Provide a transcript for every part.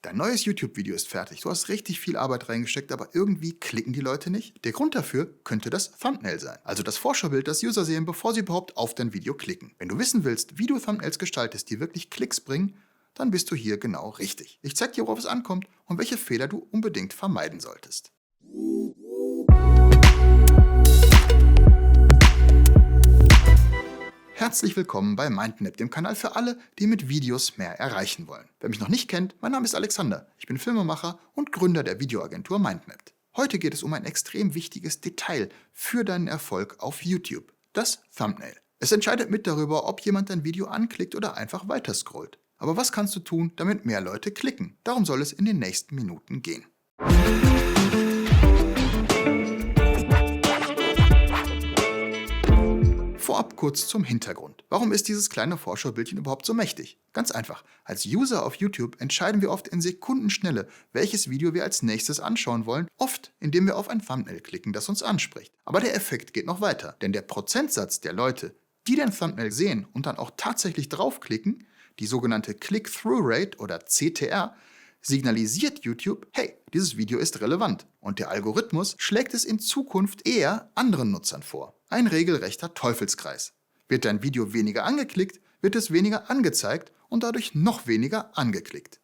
dein neues YouTube-Video ist fertig, du hast richtig viel Arbeit reingesteckt, aber irgendwie klicken die Leute nicht? Der Grund dafür könnte das Thumbnail sein, also das Vorschaubild, das User sehen, bevor sie überhaupt auf dein Video klicken. Wenn du wissen willst, wie du Thumbnails gestaltest, die wirklich Klicks bringen, dann bist du hier genau richtig. Ich zeige dir, worauf es ankommt und welche Fehler du unbedingt vermeiden solltest. Herzlich willkommen bei MindMap, dem Kanal für alle, die mit Videos mehr erreichen wollen. Wer mich noch nicht kennt, mein Name ist Alexander. Ich bin Filmemacher und Gründer der Videoagentur MindMap. Heute geht es um ein extrem wichtiges Detail für deinen Erfolg auf YouTube, das Thumbnail. Es entscheidet mit darüber, ob jemand dein Video anklickt oder einfach weiterscrollt. Aber was kannst du tun, damit mehr Leute klicken? Darum soll es in den nächsten Minuten gehen. Vorab kurz zum Hintergrund. Warum ist dieses kleine Vorschaubildchen überhaupt so mächtig? Ganz einfach. Als User auf YouTube entscheiden wir oft in Sekundenschnelle, welches Video wir als nächstes anschauen wollen, oft indem wir auf ein Thumbnail klicken, das uns anspricht. Aber der Effekt geht noch weiter, denn der Prozentsatz der Leute, die den Thumbnail sehen und dann auch tatsächlich draufklicken, die sogenannte Click-Through-Rate oder CTR, signalisiert YouTube, hey, dieses Video ist relevant. Und der Algorithmus schlägt es in Zukunft eher anderen Nutzern vor. Ein regelrechter Teufelskreis. Wird dein Video weniger angeklickt, wird es weniger angezeigt und dadurch noch weniger angeklickt.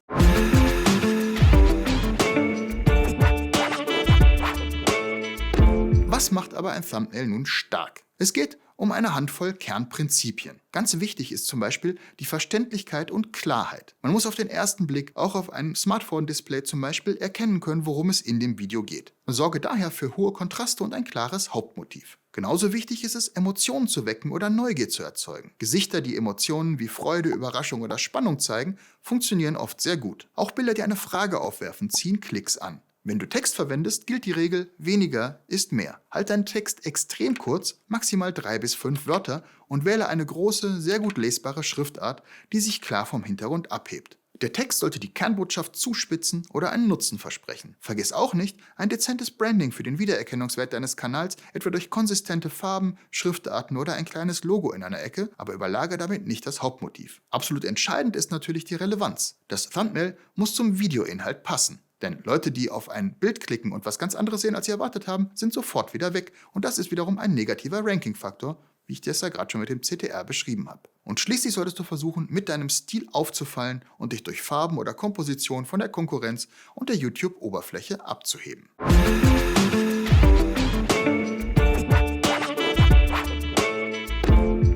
Was macht aber ein Thumbnail nun stark? Es geht um eine Handvoll Kernprinzipien. Ganz wichtig ist zum Beispiel die Verständlichkeit und Klarheit. Man muss auf den ersten Blick auch auf einem Smartphone-Display zum Beispiel erkennen können, worum es in dem Video geht. Sorge daher für hohe Kontraste und ein klares Hauptmotiv. Genauso wichtig ist es, Emotionen zu wecken oder Neugier zu erzeugen. Gesichter, die Emotionen wie Freude, Überraschung oder Spannung zeigen, funktionieren oft sehr gut. Auch Bilder, die eine Frage aufwerfen, ziehen Klicks an. Wenn du Text verwendest, gilt die Regel, weniger ist mehr. Halt deinen Text extrem kurz, maximal 3 bis 5 Wörter und wähle eine große, sehr gut lesbare Schriftart, die sich klar vom Hintergrund abhebt. Der Text sollte die Kernbotschaft zuspitzen oder einen Nutzen versprechen. Vergiss auch nicht, ein dezentes Branding für den Wiedererkennungswert deines Kanals, etwa durch konsistente Farben, Schriftarten oder ein kleines Logo in einer Ecke, aber überlagere damit nicht das Hauptmotiv. Absolut entscheidend ist natürlich die Relevanz. Das Thumbnail muss zum Videoinhalt passen. Denn Leute, die auf ein Bild klicken und was ganz anderes sehen, als sie erwartet haben, sind sofort wieder weg. Und das ist wiederum ein negativer Ranking-Faktor, wie ich das ja gerade schon mit dem CTR beschrieben habe. Und schließlich solltest du versuchen, mit deinem Stil aufzufallen und dich durch Farben oder Komposition von der Konkurrenz und der YouTube-Oberfläche abzuheben.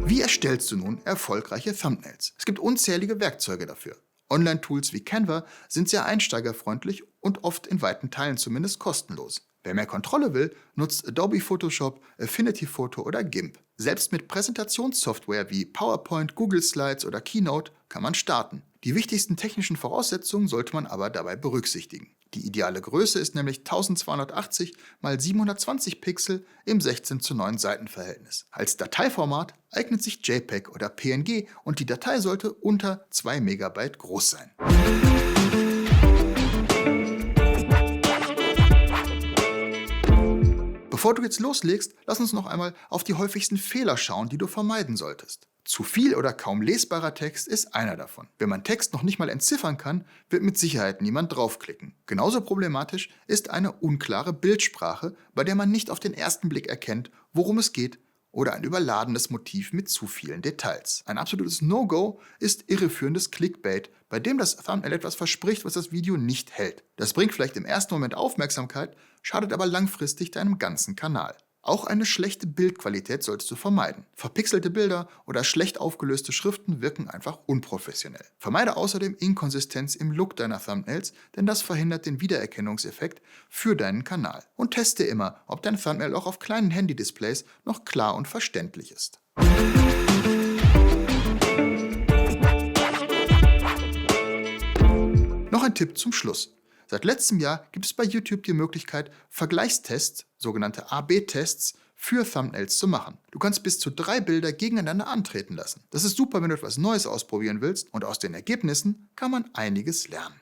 Wie erstellst du nun erfolgreiche Thumbnails? Es gibt unzählige Werkzeuge dafür. Online-Tools wie Canva sind sehr einsteigerfreundlich und oft in weiten Teilen zumindest kostenlos. Wer mehr Kontrolle will, nutzt Adobe Photoshop, Affinity Photo oder GIMP. Selbst mit Präsentationssoftware wie PowerPoint, Google Slides oder Keynote kann man starten. Die wichtigsten technischen Voraussetzungen sollte man aber dabei berücksichtigen. Die ideale Größe ist nämlich 1280 x 720 Pixel im 16:9 Seitenverhältnis. Als Dateiformat eignet sich JPEG oder PNG und die Datei sollte unter 2 MB groß sein. Bevor du jetzt loslegst, lass uns noch einmal auf die häufigsten Fehler schauen, die du vermeiden solltest. Zu viel oder kaum lesbarer Text ist einer davon. Wenn man Text noch nicht mal entziffern kann, wird mit Sicherheit niemand draufklicken. Genauso problematisch ist eine unklare Bildsprache, bei der man nicht auf den ersten Blick erkennt, worum es geht, oder ein überladenes Motiv mit zu vielen Details. Ein absolutes No-Go ist irreführendes Clickbait, bei dem das Thumbnail etwas verspricht, was das Video nicht hält. Das bringt vielleicht im ersten Moment Aufmerksamkeit, schadet aber langfristig deinem ganzen Kanal. Auch eine schlechte Bildqualität solltest du vermeiden. Verpixelte Bilder oder schlecht aufgelöste Schriften wirken einfach unprofessionell. Vermeide außerdem Inkonsistenz im Look deiner Thumbnails, denn das verhindert den Wiedererkennungseffekt für deinen Kanal. Und teste immer, ob dein Thumbnail auch auf kleinen Handy-Displays noch klar und verständlich ist. Noch ein Tipp zum Schluss. Seit letztem Jahr gibt es bei YouTube die Möglichkeit, Vergleichstests, sogenannte A/B-Tests, für Thumbnails zu machen. Du kannst bis zu 3 Bilder gegeneinander antreten lassen. Das ist super, wenn du etwas Neues ausprobieren willst, und aus den Ergebnissen kann man einiges lernen.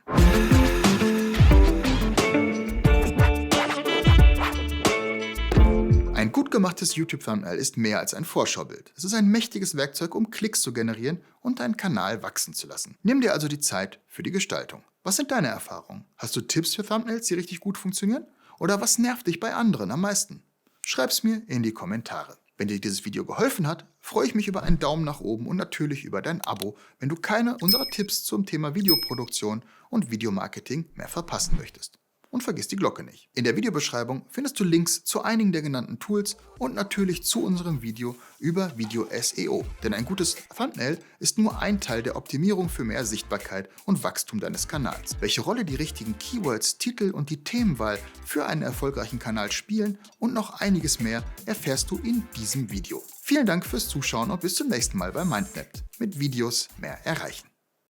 Ein gut gemachtes YouTube-Thumbnail ist mehr als ein Vorschaubild. Es ist ein mächtiges Werkzeug, um Klicks zu generieren und deinen Kanal wachsen zu lassen. Nimm dir also die Zeit für die Gestaltung. Was sind deine Erfahrungen? Hast du Tipps für Thumbnails, die richtig gut funktionieren? Oder was nervt dich bei anderen am meisten? Schreib's mir in die Kommentare. Wenn dir dieses Video geholfen hat, freue ich mich über einen Daumen nach oben und natürlich über dein Abo, wenn du keine unserer Tipps zum Thema Videoproduktion und Videomarketing mehr verpassen möchtest. Und vergiss die Glocke nicht. In der Videobeschreibung findest du Links zu einigen der genannten Tools und natürlich zu unserem Video über Video SEO. Denn ein gutes Thumbnail ist nur ein Teil der Optimierung für mehr Sichtbarkeit und Wachstum deines Kanals. Welche Rolle die richtigen Keywords, Titel und die Themenwahl für einen erfolgreichen Kanal spielen und noch einiges mehr erfährst du in diesem Video. Vielen Dank fürs Zuschauen und bis zum nächsten Mal bei MindMapped. Mit Videos mehr erreichen.